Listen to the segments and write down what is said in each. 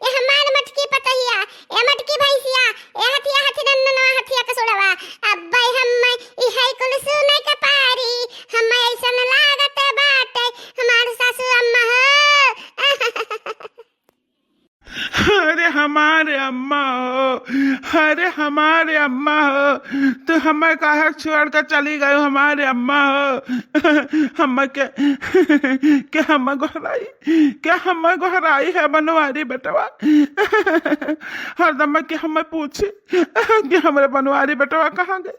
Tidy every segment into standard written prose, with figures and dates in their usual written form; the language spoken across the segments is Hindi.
ये हमार मटकी पतहिया, ये मटकी भैंसिया, ये हथिया हथी नन्ना हथिया के सोड़वा। अब हम ई है कुल सुने के पारी, हम ऐसन लागत बाटे हमार सासू अम्मा हो। अरे हमारे अम्मा हो, अरे हमारे अम्मा हो, तो हमें काहे छोड़ कर चली गई हमारे अम्मा हो। हमें के हमें गोहराई, क्या हमें गोहराई है बनवारी बेटवा। हरदम के हमें पूछे कि हमारे बनवारी बेटवा कहाँ गए।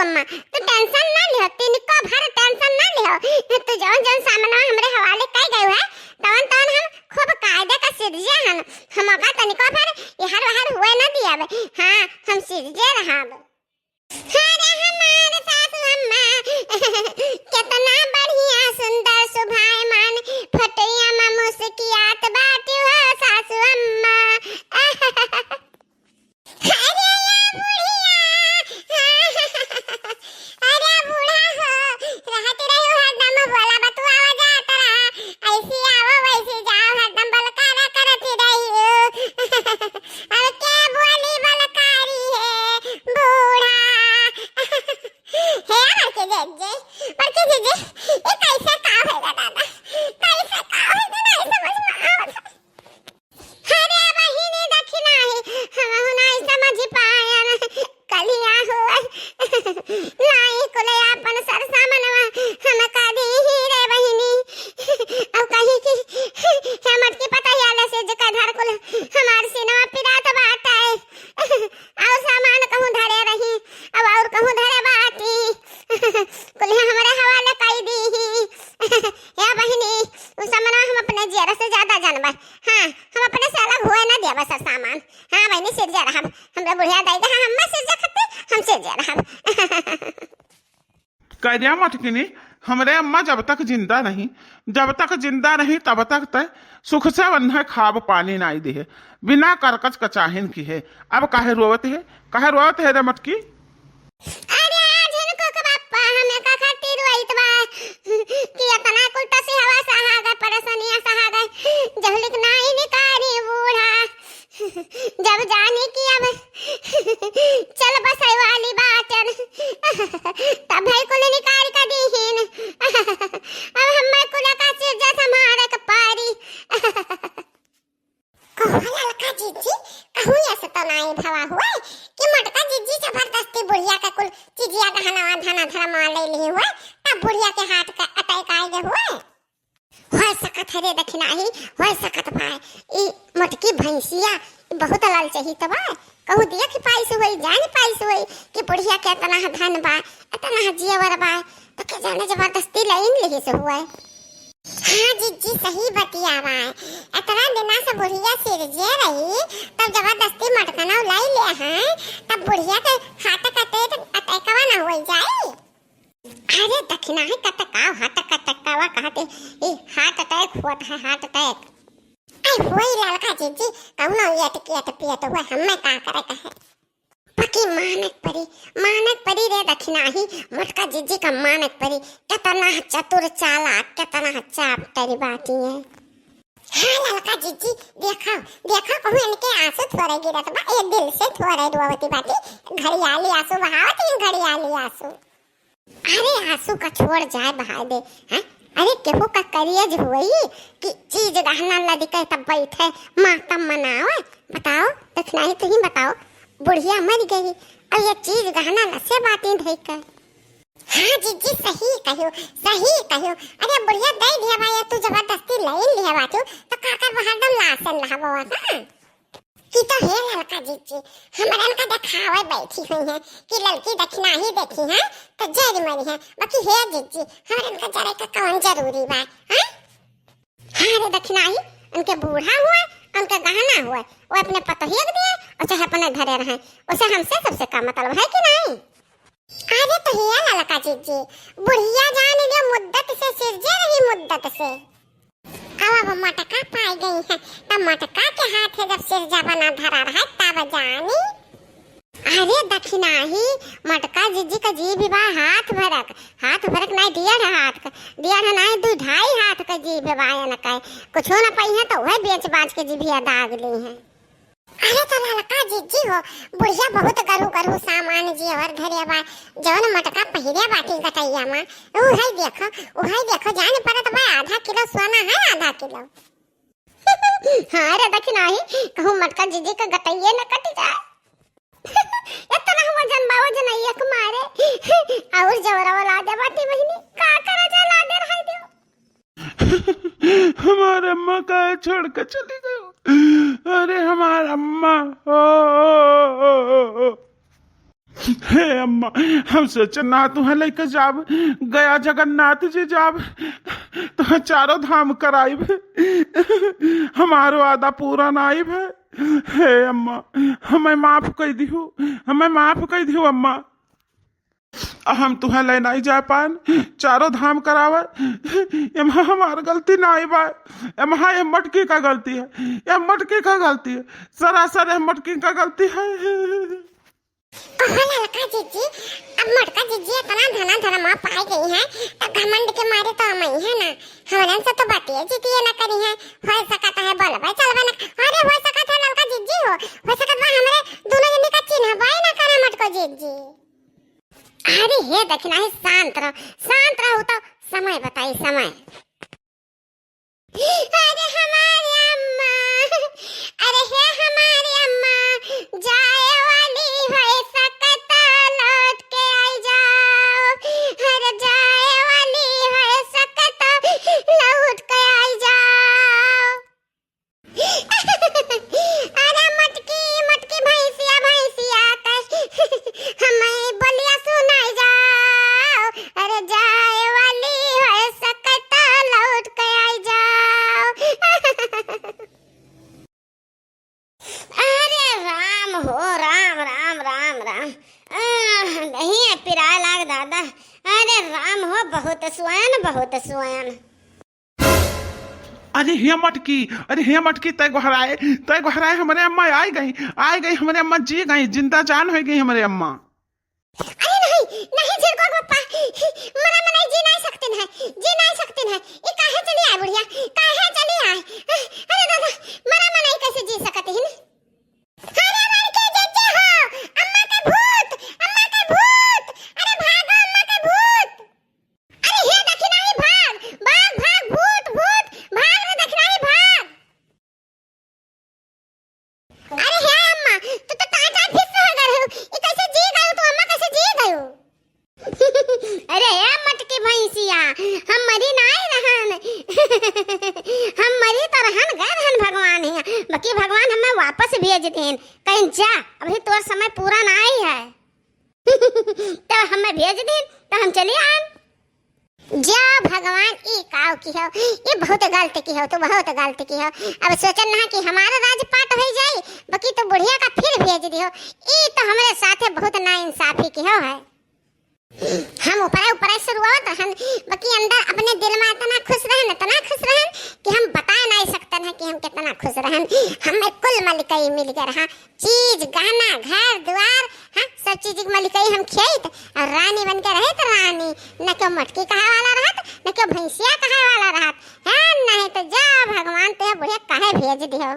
अम्मा तू टेंशन ना लियो, तिनको भर टेंशन ना लियो। तू जौन जौन सामान हमरे हवाले कर गयो है तवन तवन हम खूब कायदे का सिरजे हन। हम का तनिको भर इहर वहर हुए ना दियावे। हां हम सिरजे रहाब। अरे हमारे सासू अम्मा कितना बढ़िया सुंदर सुभायमान फटिया में मुस्कियात बाटी हो सासू अम्मा। करिया मटकिनी हमरे अम्मा जब तक जिंदा नहीं तब तक तय सुख से वन्हा खाब पानी नाई दे बिना करकच कचाहिन की है। अब काहे रोवत है रे मटकी। अरे आज इनको के बापा हमें का खातिर रोइत बा कि इतना उल्टा से हवा सहा गए परेशानियां सहा गए जहलिक नाई निकारी बूढ़ा जब जाने की अब चल बसाई वाली बातन तब भाई को निकाल का दीहिन। अब हमें कुल का सिर जैसा मारे के पारी कहला लका जीजी कहूं ऐसे तो नाई भवा हुआ कि मटका जीजी जबरदस्ती बुढ़िया का कुल चीजिया गहना धना धरा मार ले ली हुआ तब बुढ़िया के हाथ का अटैक आ गया हुआ। होय सकत हरे दखना ही होय सकत भाई ई मटकी भैंसिया बहुत लाल चाहिए तबा कहू दिया कि पाइस होई जान पाइस होई कि बुढ़िया के इतना धन बा इतना जीवर बा तो के जाने जबरदस्ती लाइन लेही से हुआ। हाँ जीजी सही बतिया बा इतना दिना से बुढ़िया सिर जे रही तब जबरदस्ती मटकना लाई ले हैं तब बुढ़िया के हाथ कटे अटैकवा ना हो जाए। अरे दखना है कटकाव हाथ कटकावा कहते ए हार्ट अटैक हुआ है हार्ट अटैक आई होई लड़का जीजी कहूं ये अटकिया पिया तो हुआ हमें का करे कहे पकी मानक परी रे दखना ही मटका जीजी का मानक परी कितना चतुर चालाक कितना चाप तेरी बाती है। हाँ लड़का जीजी देखो कहूं इनके आंसू थोड़े गिरत बा ये दिल से थोड़े रोवती बाती घड़ियाली आंसू बहावती घड़ियाली आंसू। अरे आंसू का छोड़ जाए बहा दे हैं। अरे केहू का करियज हुई कि चीज गहना लदी के तब बैठे मातम मनाओ बताओ दखना ही तुम बताओ बुढ़िया मर गई और ये चीज गहना लसे बातें धई कर। हाँ जीजी सही कहो अरे बुढ़िया दे दिया भाई तू जबरदस्ती लाइन लिया बातू तो काकर बहादम लासन लहबो हां की तो है लड़का जीजी हमारे लड़का दिखावे बैठी हुई है कि लड़की दखना ही देखी है तो जरी मरी है बाकी है जीजी हमारे लड़का जरे का कौन जरूरी बा हां। हाँ रे दक्षिणाही, उनके बूढ़ा हुआ उनका गहना हुआ वो अपने पतोहिया को दिए और चाहे अपने घरे रहे, उसे हमसे सबसे का मतलब है कि नहीं? अरे तो हिया ललका जीजी, बुढ़िया जान लियो मुद्दत से सिरजे रही मुद्दत से। अब मटका पाई गई है, तब मटका के हाथ है जब सिरजा बना धरा रहा तब जानी। अरे दक्षिणाही, मटका जीजी का जी विवाह हाथ भरक नहीं दिया है, हाथ का दिया है नहीं 2-2.5 हाथ का जी विवाह न कहे कुछ न पाई है तो वह बेच बाच के जी भी दाग ली है। अरे तो ललका जीजी हो, बुढ़िया बहुत गरू सामान जी और घरे बा जौन मटका पहिरे बाटी गटैया में वो है देखो जाने पड़त बा आधा किलो सोना है, आधा किलो। हाँ रे दक्षिणाही, कहूँ मटका जीजी का गटैया न कट जाए। इतना वजन एक मारे और जवरा ला दे बाटी बहिनी का करा जा ला दे रहा दे। हमारे अम्मा का छोड़ कर चली गई। अरे हमारा अम्मा ओ। हे अम्मा, हम सोचे ना तुम्हें लेकर जाब गया जगन्नाथ जी जाब तो 4 धाम कराइब, हमारो आदा पूरा नाइब है। हे अम्मा, हमें माफ कर दियो अम्मा, हम तुम्हें ले नहीं जा पान 4 धाम करावे, एमा हमार गलती नहीं बा, एमा ये मटकी का गलती है, सरासर मटकी का गलती है। ललका जीजी, अब मटका जीजी इतना धनमा पाई गई है तो घमंड के मारे तो हम ही है ना, हमरन से तो बातें जीती ना करी है, हो सकता है बोल भाई चलबा ना। अरे हो सकता है ललका जीजी हो सकता है हमरे दोनों जने का चिन्ह भाई ना करे मटको जीजी। अरे हे दक्षिणाही, शांत रहो तो समय बताई समय। अरे हमारी अम्मा, अरे हे हमारी अम्मा जाए वाली है सकता लौट के आई जाओ, अरे जाए वाली है सकता लौट के आई जाओ। अरे मटकी भैंसिया हमें बलिया सुनाई जाओ, अरे जाए वाली है सकता लौट के आई जाओ। अरे राम हो राम नहीं पिरा लाग दादा, अरे राम हो बहुत स्वयं। अरे हे मटकी तय गोहराए हमारे अम्मा आई गई हमारे अम्मा जी गई, जिंदा जान हो गई हमारे अम्मा। अरे नहीं झिरको पप्पा, मना जी नहीं सकते हैं, ये काहे चली आए बुढ़िया, काहे चली आए? अरे दादा मना कैसे जी सकते हैं? अरे मन के जज्जे हो, अम्मा का भूत, अरे भागो अम्मा का भूत। अरे हे दक्षिणाही भाग भूत भाग रे दक्षिणाही भाग। अरे हे अम्मा तू तो टाटा फिस हो गए हो, ये कैसे जी गए तो अम्मा कैसे जी गए हो? अरे हे मटकी भैंसिया, हम मरी नहीं रहन हम मरी तो रहन गए रहन भगवान है, बाकी भगवान हमें वापस भेज देन, कहीं जा अभी तोर समय पूरा नहीं है। तो हमें भेज देन तो हम चले आन। जा भगवान ई काव की हो, ये बहुत गलती की हो, अब सोचन ना कि हमारा राजपाट हो जाए, बाकी तो बुढ़िया का फिर भेज दियो, ई तो हमारे साथे बहुत नाइंसाफी की हो है। हम ऊपर शुरुआत हम बाकी अंदर अपने दिल में इतना खुश रहन कि हम बता नहीं सकते हैं कि हम कितना खुश रहन। हमें कुल मलिकई मिल गया रहा, चीज गहना घर द्वार, हाँ सब चीज मलिकई हम खेत और रानी बन के रहे तो रानी, न क्यों मटकी कहे वाला रहत, न क्यों भैंसिया कहे वाला रहत, है नहीं तो जा भगवान ते बुढ़िया काहे भेज दियो।